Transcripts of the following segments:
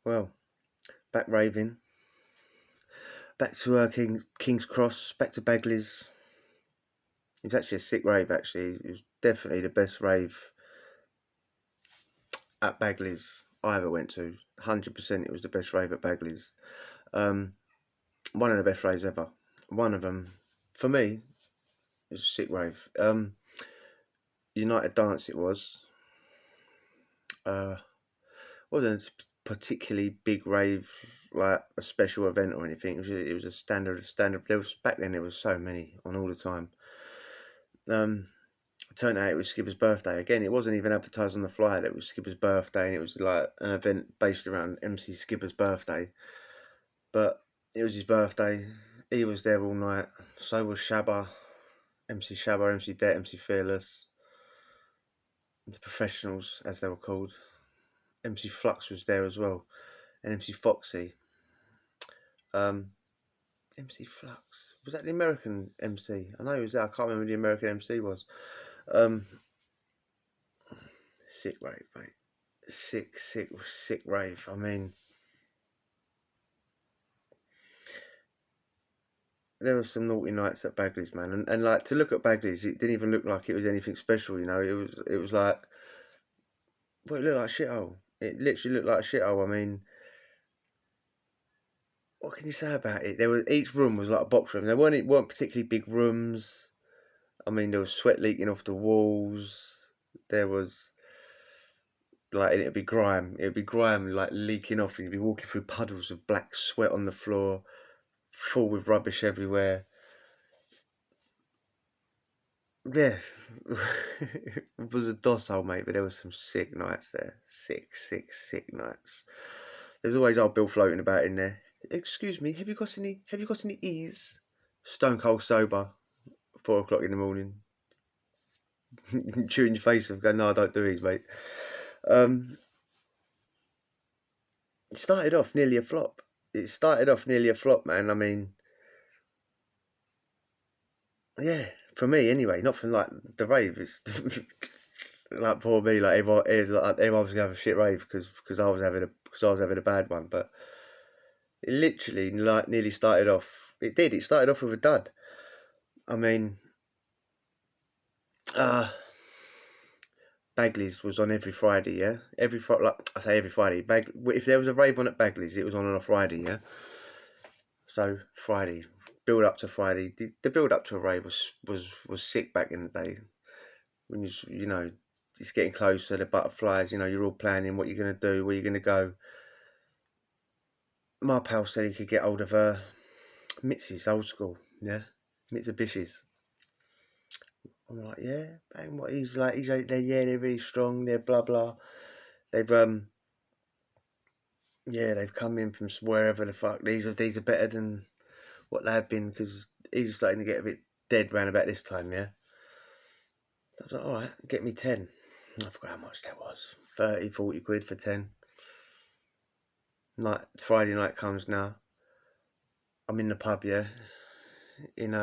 Well, back raving, back to King's Cross, back to Bagley's. It was actually a sick rave. Actually, it was definitely the best rave at Bagley's I ever went to. 100%, it was the best rave at Bagley's. Um, One of the best raves ever. One of them, for me, it was a sick rave. United Dance it was. Wasn't a particularly big rave, like a special event or anything. It was a standard. There was back then. There was so many on all the time. It turned out it was Skipper's birthday. Again, it wasn't even advertised on the flyer that it was Skipper's birthday, and it was like an event based around MC Skipper's birthday. But it was his birthday. He was there all night. So was Shabba, MC Shabba, MC Det, MC Fearless, the professionals as they were called. MC Flux was there as well, and MC Foxy. MC Flux, was that the American MC? I know he was there. I can't remember who the American MC was. Um, Sick rave, mate. Sick rave. I mean, there were some naughty nights at Bagley's, man, and like to look at Bagley's, it didn't even look like it was anything special, you know. It was like, well, it looked like a shithole. It literally looked like a shithole. I mean, what can you say about it? There was each room was like a box room. They weren't particularly big rooms. I mean, there was sweat leaking off the walls. There was like, and it'd be grime like leaking off, and you'd be walking through puddles of black sweat on the floor, full with rubbish everywhere. Yeah, it was a DOS hole, mate, but there was some sick nights there. Sick nights. There's always old Bill floating about in there. Excuse me, have you got any ease? Stone cold sober, 4 o'clock in the morning. Chewing your face off, going, no, I don't do ease, mate. Um, it started off nearly a flop. Man. I mean, yeah, for me anyway, not from like the rave. It's like poor me, like everyone was gonna have a shit rave because I was having a bad one. But it literally like nearly started off. It did. It started off with a dud. I mean, uh, Bagley's was on every Friday, yeah. Like I say, every Friday. If there was a rave on at Bagley's, it was on a Friday, yeah. So Friday, build up to Friday. The build up to a rave was sick back in the day. When you know it's getting closer, the butterflies. You know, you're all planning what you're gonna do, where you're gonna go. My pal said he could get hold of Mitzi's old school, yeah, Mitsubishi's. I'm like, yeah, bang. What he's like, they're really strong. They're blah blah. They've yeah, they've come in from wherever the fuck. These are better than what they have been, because he's starting to get a bit dead round about this time, yeah. So I was like, all right, get me 10. I forgot how much that was. 30, 40 quid for 10. Friday night comes now. I'm in the pub, yeah, in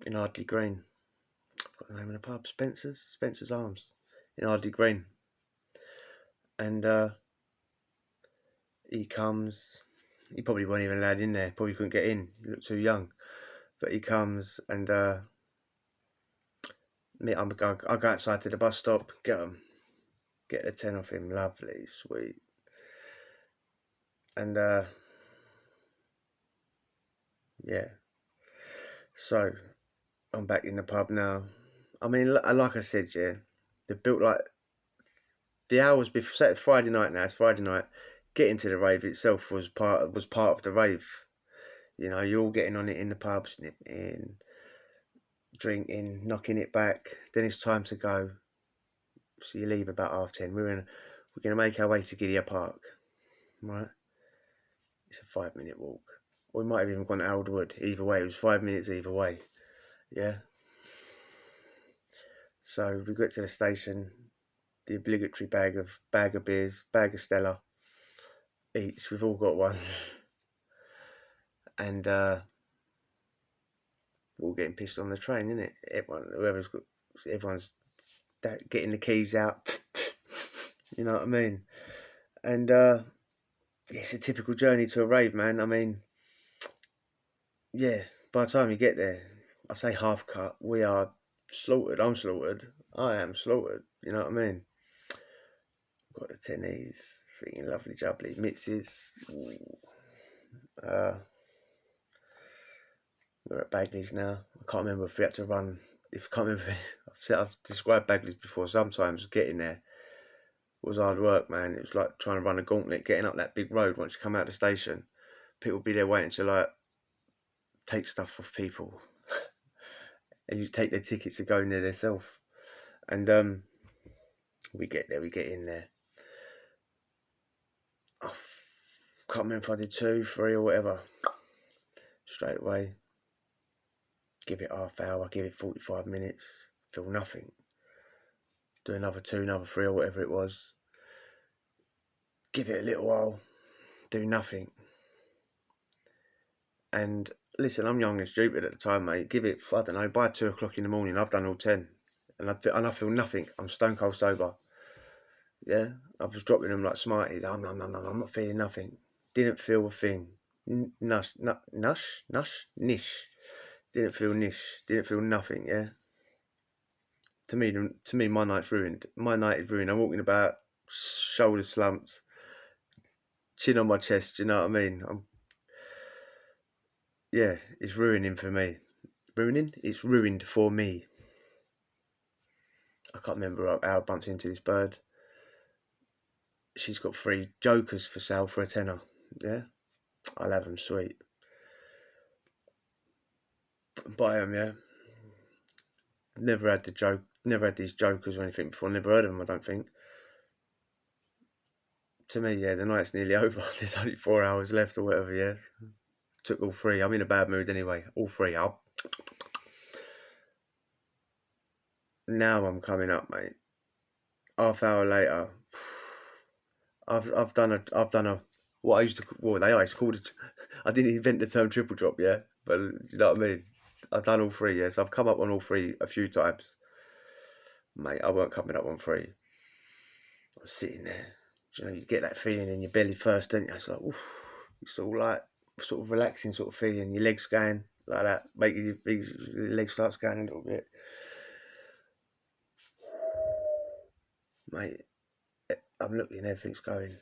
in Ardley Green. I've got the name of the pub, Spencer's Arms, in Ardley Green. And he comes. He probably wasn't even allowed in there. Probably couldn't get in. He looked too young. But he comes, and I go outside to the bus stop, get the 10 off him. Lovely, sweet. And yeah. So I'm back in the pub now. I mean, like I said, yeah, they built like the hours before. Say it's Friday night now. It's Friday night. Getting to the rave itself was part of the rave. You know, you're all getting on it in the pub, snipping, drinking, knocking it back. Then it's time to go. So you leave about 10:30. We're gonna make our way to Gideon Park, right? It's a 5-minute walk. Or we might have even gone to Aldwood. Either way, it was 5 minutes either way. Yeah. So we got to the station. The obligatory bag of beers, bag of Stella each. We've all got one, and we're all getting pissed on the train, isn't it? Everyone's getting the keys out. You know what I mean? And yeah, it's a typical journey to a rave, man. I mean, yeah, by the time you get there, I say half cut, we are slaughtered. I'm slaughtered. I am slaughtered. You know what I mean? Got the tennies, freaking lovely jubbly mixes. Uh, we're at Bagley's now. I can't remember if we had to run. If I can't remember, I've described Bagley's before. Sometimes getting there was hard work, man. It was like trying to run a gauntlet, getting up that big road once you come out of the station. People be there waiting to like take stuff off people, and you take their tickets to go in there themselves. And we get there, we get in there. I can't remember if I did 2, 3 or whatever. Straight away, give it half hour, give it 45 minutes, feel nothing. Do another 2, another 3 or whatever it was. Give it a little while, do nothing. And listen, I'm young and stupid at the time, mate. Give it, I don't know, by 2 o'clock in the morning, I've done all 10. And I feel nothing. I'm stone cold sober. Yeah, I was dropping them like Smarties. I'm not feeling nothing. Didn't feel a thing. Nish. Didn't feel nish. Didn't feel nothing. Yeah. To me, my night's ruined. My night is ruined. I'm walking about, shoulders slumped, chin on my chest. You know what I mean? Yeah, it's ruining for me. Ruining? It's ruined for me. I can't remember how I bumped into this bird. She's got 3 jokers for sale for a tenner. Yeah, I'll have them, sweet. Buy them, yeah. Never had these jokers or anything before. Never heard of them, I don't think. To me, yeah, the night's nearly over. There's only 4 hours left or whatever, yeah. Took all 3. I'm in a bad mood anyway. All 3 up. Now I'm coming up, mate. Half hour later, I've done a what I used to they always called it. I didn't invent the term triple drop, yeah, but you know what I mean. I've done all 3, yeah. So I've come up on all 3 a few times, mate. I weren't coming up on 3. I'm sitting there. You know, you get that feeling in your belly first, don't you? It's like, oof. It's all like sort of relaxing sort of feeling. Your legs going like that, making your legs starts going a little bit, mate. I'm looking, everything's going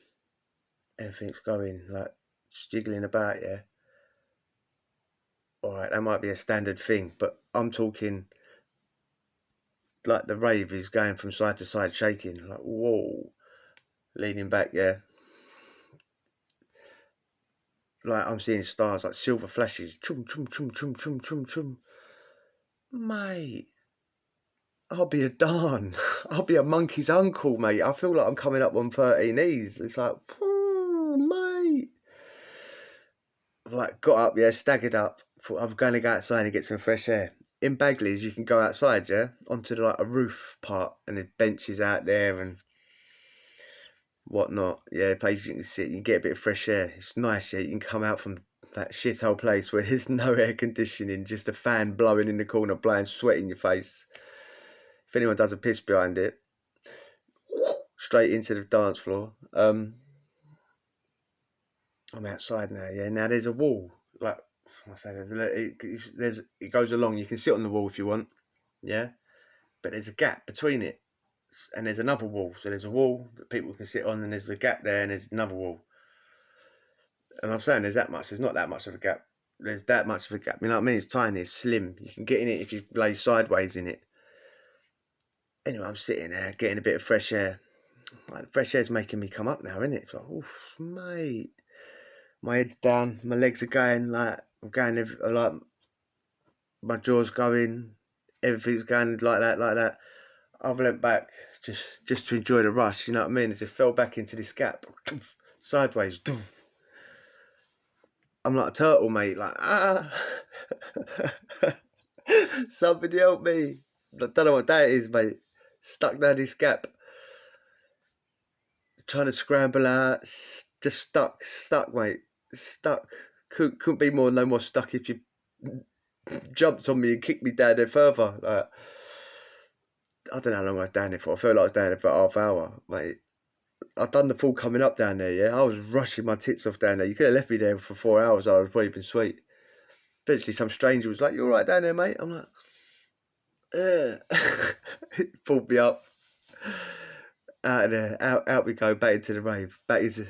like jiggling about, yeah. All right, that might be a standard thing, but I'm talking like the rave is going from side to side, shaking, like whoa, leaning back, yeah. Like I'm seeing stars, like silver flashes, chum chum chum chum chum chum chum. Mate, I'll be a Don. I'll be a monkey's uncle, mate. I feel like I'm coming up on 13 E's. It's like, mate. I've like got up, yeah, staggered up. Thought I'm going to go outside and get some fresh air. In Bagley's, you can go outside, yeah, onto like a roof part, and there's benches out there and whatnot. Yeah, places you can sit, you get a bit of fresh air. It's nice, yeah. You can come out from that shithole place where there's no air conditioning, just a fan blowing in the corner, blowing sweat in your face. If anyone does a piss behind it, straight into the dance floor. I'm outside now, yeah. Now there's a wall, like I say, it goes along. You can sit on the wall if you want, yeah. But there's a gap between it, and there's another wall. So there's a wall that people can sit on, and there's a gap there, and there's another wall. And I'm saying there's that much. There's not that much of a gap. There's that much of a gap. You know what I mean? It's tiny. It's slim. You can get in it if you lay sideways in it. Anyway, I'm sitting there getting a bit of fresh air. Like, fresh air's making me come up now, isn't it? It's like, oof, mate. My head's down. My legs are going like I'm going. Like my jaw's going. Everything's going like that, like that. I've leant back just to enjoy the rush. You know what I mean? I just fell back into this gap, sideways. I'm like a turtle, mate. Like somebody help me. I don't know what that is, mate. Stuck down this gap, trying to scramble out. Just stuck, mate. Stuck. Couldn't be no more stuck if you jumped on me and kicked me down there further. Like, I don't know how long I was down there for. I felt like I was down there for half hour, mate. I'd done the full coming up down there, yeah. I was rushing my tits off down there. You could have left me there for 4 hours, I would have probably been sweet. Eventually, some stranger was like, "You all right down there, mate?" I'm like, He pulled me up out of there. Out we go, back into the rave. Back in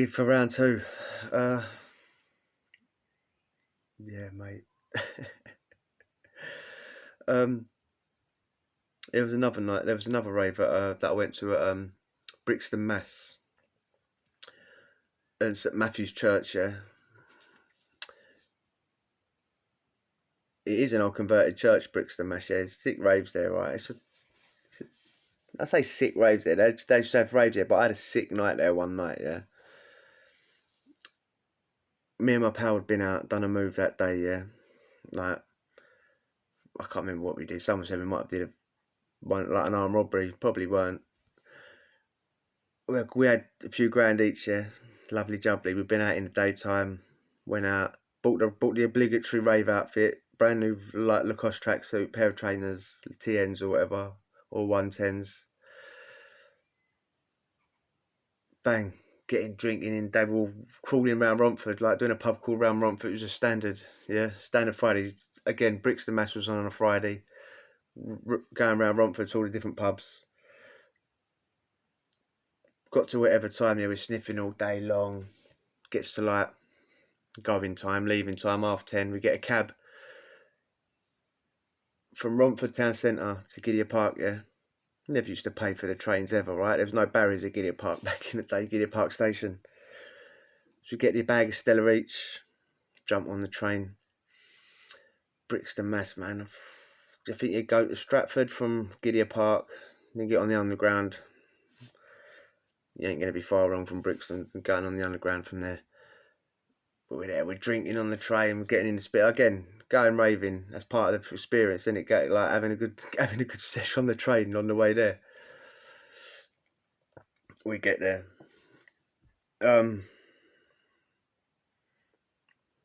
for round two. Yeah, mate. um, there was another night. There was another rave that I went to at Brixton, Mass, and St Matthew's Church. Yeah, it is an old converted church, Brixton, Mass. Yeah, there's sick raves there, right? I say sick raves there. They just have raves there, but I had a sick night there one night. Yeah, me and my pal had been out, done a move that day. Yeah, like I can't remember what we did. Someone said we might have did like an armed robbery. Probably weren't. We had a few grand each. Yeah, lovely jubbly. We've been out in the daytime. Went out, bought the obligatory rave outfit, brand new like Lacoste tracksuit, pair of trainers, TNs or whatever, or 110s. Bang, getting drinking in. They were all crawling around Romford, like doing a pub called round Romford. It was just standard, yeah, standard Friday. Again, Brixton Mass was on a Friday. Going around Romford to all the different pubs. Got to whatever time, yeah, we're sniffing all day long. Gets to like going time, leaving time, 10:30. We get a cab from Romford town centre to Gideon Park, yeah. Never used to pay for the trains ever, right? There was no barriers at Gideon Park back in the day, Gideon Park station. So we get the bag of Stella each, jump on the train. Brixton Mass, man. Do you think you'd go to Stratford from Gideon Park, then get on the underground? You ain't going to be far wrong from Brixton and going on the underground from there. But we're there, we're drinking on the train, we're getting in the spirit again, going raving. That's part of the experience, isn't it? Like having a good sesh on the train on the way there. We get there.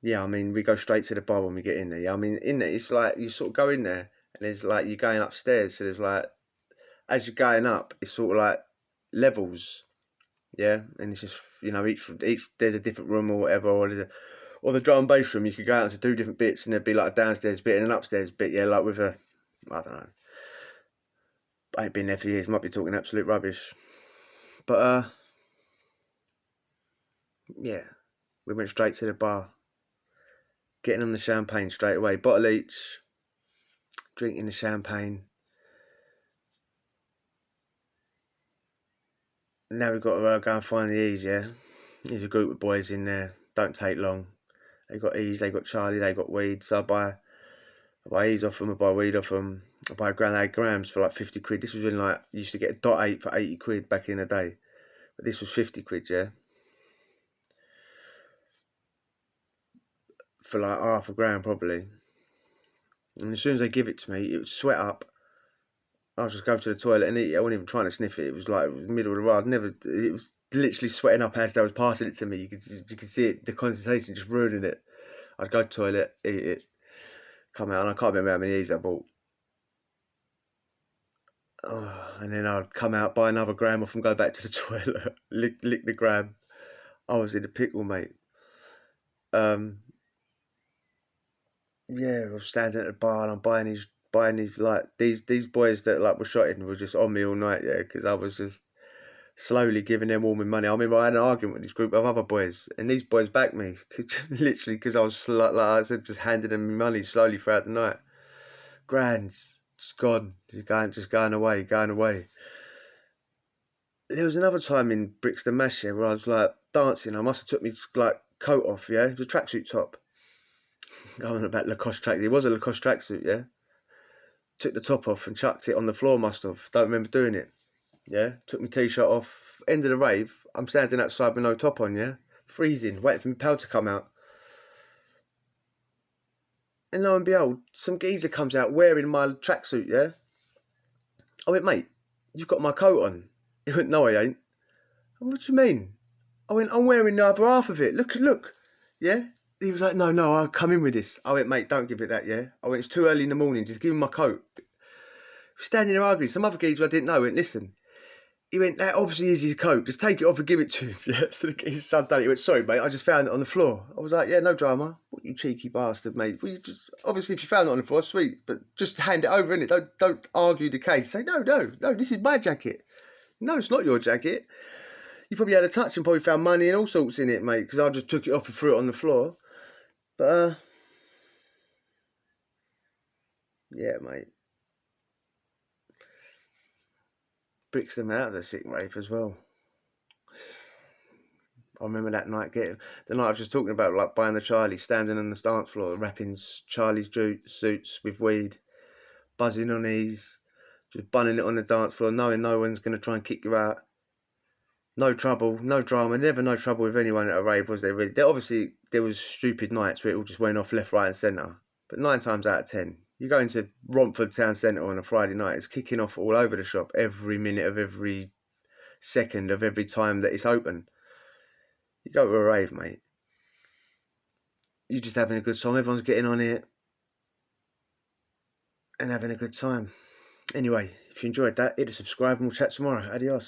Yeah, I mean, we go straight to the bar when we get in there. Yeah, I mean, in there, it's like you sort of go in there, and there's like you're going upstairs. So there's like, as you're going up, it's sort of like levels. Yeah, and it's just each there's a different room or whatever, or the drum and bass room. You could go out to do different bits, and there'd be like a downstairs bit and an upstairs bit. Yeah, like with I don't know. I ain't been there for years. Might be talking absolute rubbish, but yeah, we went straight to the bar, getting on the champagne straight away, bottle each, drinking the champagne. Now we've got to go and find the E's, yeah. There's a group of boys in there. Don't take long. They got E's, they got Charlie, they got weed. So I buy E's off them, I buy weed off them. I buy 8 grams for like 50 quid. This was when like you used to get a .8 for 80 quid back in the day. But this was 50 quid, yeah. For like half a gram probably. And as soon as they give it to me, it would sweat up. I was just going to the toilet and eat it. I wasn't even trying to sniff it. It was like it was the middle of the road. It was literally sweating up as they was passing it to me. You could see it, the concentration just ruining it. I'd go to the toilet, eat it, come out, and I can't remember how many E's I bought. Oh, and then I'd come out, buy another gram off and go back to the toilet, lick the gram. I was in a pickle, mate. Um, yeah, I was standing at the bar and I'm buying these like these boys that like were shotting were just on me all night, yeah, because I was just slowly giving them all my money. I remember I had an argument with this group of other boys, and these boys backed me, literally, because I was like I said, just handing them my money slowly throughout the night. Grand, just gone, just going away, going away. There was another time in Brixton Mash where I was like dancing. I must have took my like coat off, yeah, it was a tracksuit top. Going about Lacoste track, it was a Lacoste tracksuit, yeah. Took the top off and chucked it on the floor. Must have. Don't remember doing it. Yeah, took my t-shirt off. End of the rave. I'm standing outside with no top on. Yeah, freezing, waiting for my pal to come out. And lo and behold, some geezer comes out wearing my tracksuit. Yeah, I went, mate, you've got my coat on. He went, no, I ain't. What do you mean? I went, I'm wearing the other half of it. Look. Yeah. He was like, no, I'll come in with this. I went, mate, don't give it that. Yeah. I went, it's too early in the morning. Just give him my coat. Standing there arguing. Some other geezer I didn't know went, listen. He went, that obviously is his coat. Just take it off and give it to him. Yeah. So his son done it. He went, sorry, mate, I just found it on the floor. I was like, yeah, no drama. What, you cheeky bastard, mate. Well, you just, obviously, if you found it on the floor, sweet. But just hand it over, innit? Don't argue the case. Say, no, this is my jacket. No, it's not your jacket. You probably had a touch and probably found money and all sorts in it, mate, because I just took it off and threw it on the floor. But, yeah, mate. Brixton out of the sick rave as well. I remember that night the night I was just talking about, like buying the Charlie, standing on the dance floor, wrapping Charlie's suits with weed, buzzing on these, just bunning it on the dance floor, knowing no one's going to try and kick you out. No trouble, no drama, never no trouble with anyone at a rave, was there really? Obviously, there was stupid nights where it all just went off left, right and centre. But 9 times out of 10, you go into Romford Town Centre on a Friday night, it's kicking off all over the shop every minute of every second of every time that it's open. You go to a rave, mate, you're just having a good time, everyone's getting on it and having a good time. Anyway, if you enjoyed that, hit the subscribe and we'll chat tomorrow. Adios.